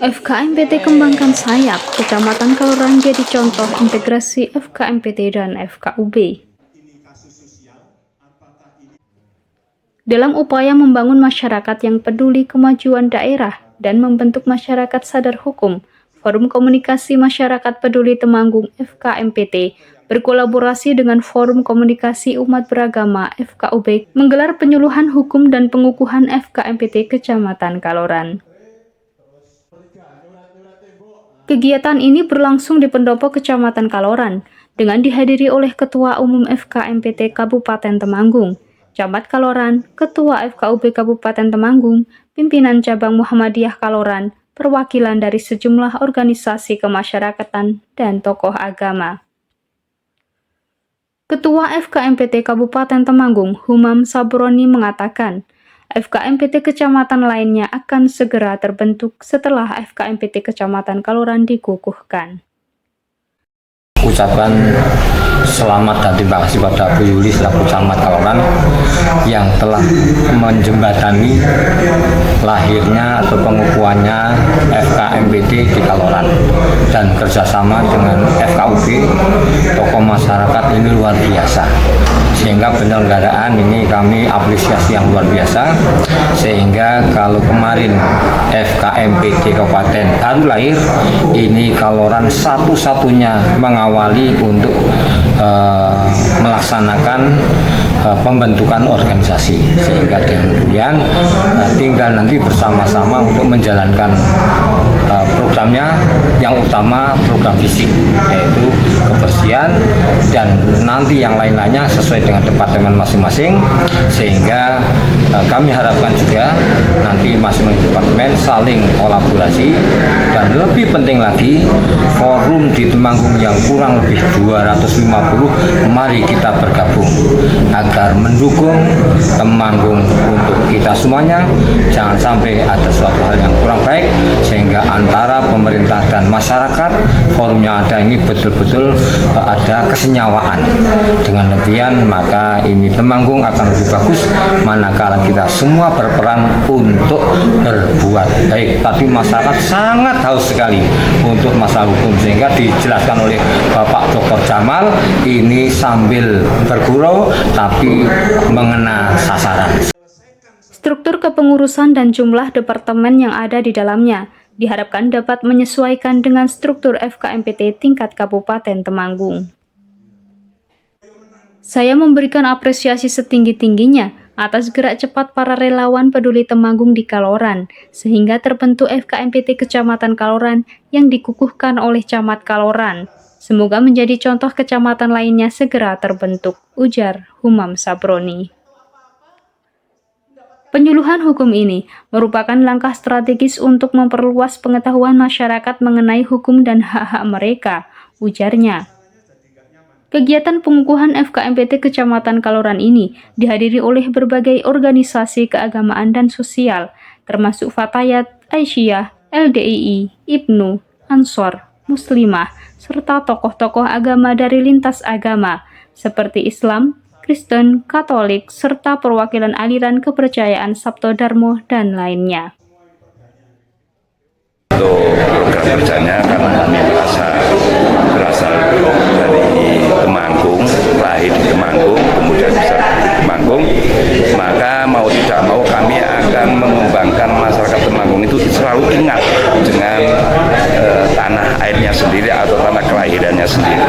FKMPT kembangkan sayap, Kecamatan Kaloran jadi contoh integrasi FKMPT dan FKUB. Dalam upaya membangun masyarakat yang peduli kemajuan daerah dan membentuk masyarakat sadar hukum, Forum Komunikasi Masyarakat Peduli Temanggung FKMPT berkolaborasi dengan Forum Komunikasi Umat Beragama FKUB menggelar penyuluhan hukum dan pengukuhan FKMPT Kecamatan Kaloran. Kegiatan ini berlangsung di Pendopo Kecamatan Kaloran dengan dihadiri oleh Ketua Umum FKMPT Kabupaten Temanggung, Camat Kaloran, Ketua FKUB Kabupaten Temanggung, pimpinan cabang Muhammadiyah Kaloran, perwakilan dari sejumlah organisasi kemasyarakatan, dan tokoh agama. Ketua FKMPT Kabupaten Temanggung, Humam Sabroni mengatakan, FKMPT Kecamatan lainnya akan segera terbentuk setelah FKMPT Kecamatan Kaloran dikukuhkan. Ucapan selamat dan terima kasih pada Bu Yuli selaku Camat Kaloran yang telah menjembatani lahirnya atau pengukuhannya FKMPT di Kaloran, dan kerjasama dengan FKUB, tokoh masyarakat ini luar biasa, sehingga penyelenggaraan ini kami apresiasi yang luar biasa. Sehingga kalau kemarin FKMPT Kabupaten baru lahir, ini Kaloran satu-satunya mengawali untuk melaksanakan pembentukan organisasi, sehingga kemudian tinggal nanti bersama-sama untuk menjalankan programnya, yang utama program fisik yaitu kebersihan, dan nanti yang lain-lainnya sesuai dengan departemen masing-masing, sehingga kami harapkan juga nanti masing-masing departemen saling kolaborasi, dan lebih penting lagi forum di Temanggung yang kurang lebih 250, mari kita bergabung agar mendukung Temanggung untuk kita semuanya. Jangan sampai ada suatu hal yang kurang baik, sehingga antara pemerintah dan masyarakat forumnya ada ini betul-betul ada kesenyawaan. Dengan demikian maka ini Temanggung akan lebih bagus manakala kita semua berperan untuk berbuat baik. Tapi masyarakat sangat haus sekali untuk masalah hukum, sehingga dijelaskan oleh Bapak Dr. Jamal ini sambil bergurau tapi mengena sasaran. Struktur kepengurusan dan jumlah departemen yang ada di dalamnya diharapkan dapat menyesuaikan dengan struktur FKMPT tingkat Kabupaten Temanggung. Saya memberikan apresiasi setinggi-tingginya atas gerak cepat para relawan peduli Temanggung di Kaloran, sehingga terbentuk FKMPT Kecamatan Kaloran yang dikukuhkan oleh Camat Kaloran. Semoga menjadi contoh kecamatan lainnya segera terbentuk, ujar Humam Sabroni. Penyuluhan hukum ini merupakan langkah strategis untuk memperluas pengetahuan masyarakat mengenai hukum dan hak-hak mereka, ujarnya. Kegiatan pengukuhan FKMPT Kecamatan Kaloran ini dihadiri oleh berbagai organisasi keagamaan dan sosial, termasuk Fatayat, Aisyah, LDII, Ibnu, Ansor, Muslimah, serta tokoh-tokoh agama dari lintas agama, seperti Islam, Kristen, Katolik, serta perwakilan aliran kepercayaan Sabto Darmo dan lainnya. Untuk program kerjanya, karena kami berasal dari Temanggung, lahir di Temanggung, kemudian besar di Temanggung, maka mau tidak mau kami akan mengembangkan masyarakat Temanggung itu selalu ingat dengan tanah airnya sendiri atau tanah kelahirannya sendiri.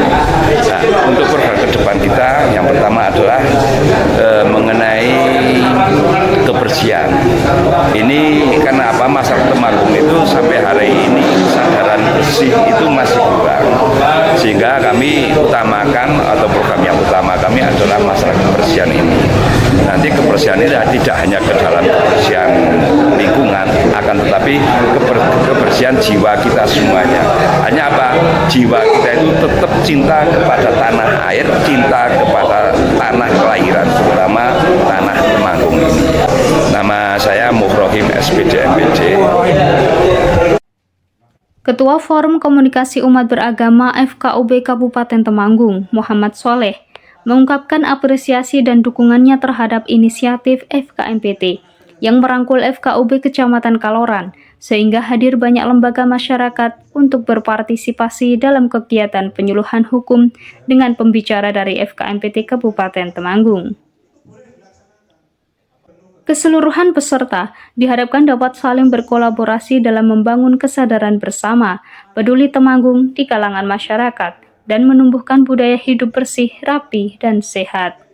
Nah, untuk program ke depan kita, yang pertama adalah mengenai kebersihan. Ini karena apa? Masyarakat Temanggung itu sampai hari ini kesadaran bersih itu masih kurang, sehingga kami utamakan, atau program yang utama kami adalah masalah kebersihan ini. Nanti kebersihan ini tidak hanya ke dalam kebersihan lingkungan, akan tetapi kebersihan jiwa kita semuanya. Hanya apa? Jiwa kita itu tetap cinta kepada tanah air, cinta kepada tanah kelahiran, terutama tanah Temanggung ini. Nama saya Mufrohim SPD MPD. Ketua Forum Komunikasi Umat Beragama FKUB Kabupaten Temanggung, Muhammad Soleh, mengungkapkan apresiasi dan dukungannya terhadap inisiatif FKMPT yang merangkul FKUB Kecamatan Kaloran, sehingga hadir banyak lembaga masyarakat untuk berpartisipasi dalam kegiatan penyuluhan hukum dengan pembicara dari FKMPT Kabupaten Temanggung. Keseluruhan peserta diharapkan dapat saling berkolaborasi dalam membangun kesadaran bersama, peduli Temanggung di kalangan masyarakat, dan menumbuhkan budaya hidup bersih, rapi, dan sehat.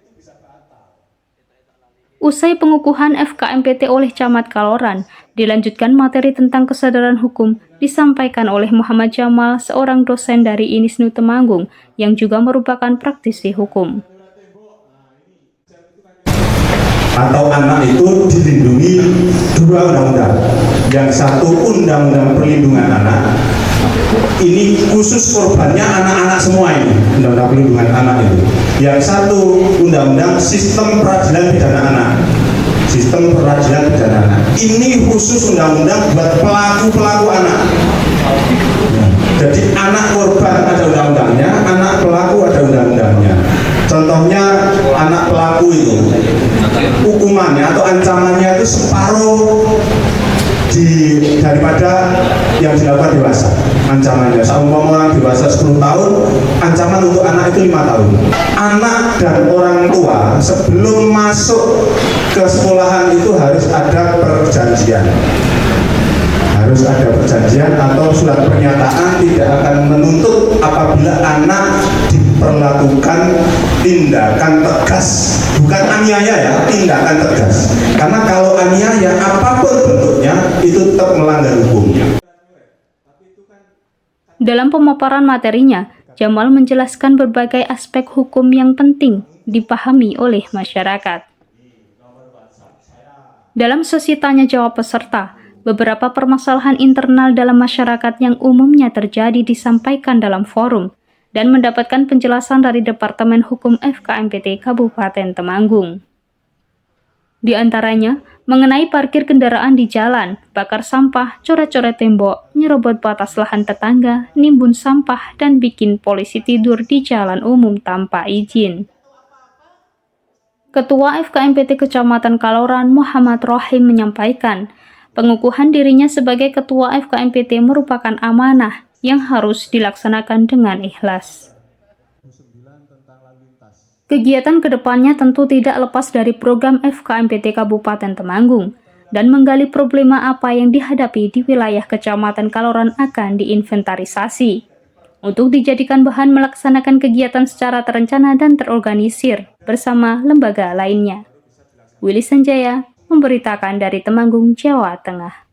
Usai pengukuhan FKMPT oleh Camat Kaloran, dilanjutkan materi tentang kesadaran hukum disampaikan oleh Muhammad Jamal, seorang dosen dari INISNU Temanggung yang juga merupakan praktisi hukum. Atau anak itu dilindungi dua undang-undang. Yang satu Undang-Undang Perlindungan Anak, ini khusus korbannya anak-anak semua ini, Undang-Undang Perlindungan Anak itu. Yang satu Undang-Undang Sistem Peradilan Pidana Anak. Sistem Peradilan Pidana Anak. Ini khusus undang-undang buat pelaku-pelaku anak. Jadi anak korban ada undang-undangnya, anak pelaku ada undang-undangnya. Contohnya anak pelaku itu hukumannya atau ancamannya itu separuh daripada yang dilakukan dewasa. Ancamannya seumpama orang dewasa 10 tahun, ancaman untuk anak itu 5 tahun. Anak dan orang tua sebelum masuk ke sekolahan itu harus ada perjanjian. Harus ada perjanjian atau surat pernyataan tidak akan menuntut apabila anak diperlakukan tindakan tegas, bukan aniaya ya, tindakan tegas. Karena kalau aniaya apapun bentuknya itu tetap melanggar hukum. Dalam pemaparan materinya, Jamal menjelaskan berbagai aspek hukum yang penting dipahami oleh masyarakat. Dalam sesi tanya jawab peserta, beberapa permasalahan internal dalam masyarakat yang umumnya terjadi disampaikan dalam forum dan mendapatkan penjelasan dari Departemen Hukum FKMPT Kabupaten Temanggung. Di antaranya, mengenai parkir kendaraan di jalan, bakar sampah, coret-coret tembok, nyerobot batas lahan tetangga, nimbun sampah, dan bikin polisi tidur di jalan umum tanpa izin. Ketua FKMPT Kecamatan Kaloran Muhammad Rohim menyampaikan, pengukuhan dirinya sebagai Ketua FKMPT merupakan amanah yang harus dilaksanakan dengan ikhlas. Kegiatan kedepannya tentu tidak lepas dari program FKMPT Kabupaten Temanggung dan menggali problema apa yang dihadapi di wilayah Kecamatan Kaloran akan diinventarisasi untuk dijadikan bahan melaksanakan kegiatan secara terencana dan terorganisir bersama lembaga lainnya. Willy Sanjaya memberitakan dari Temanggung, Jawa Tengah.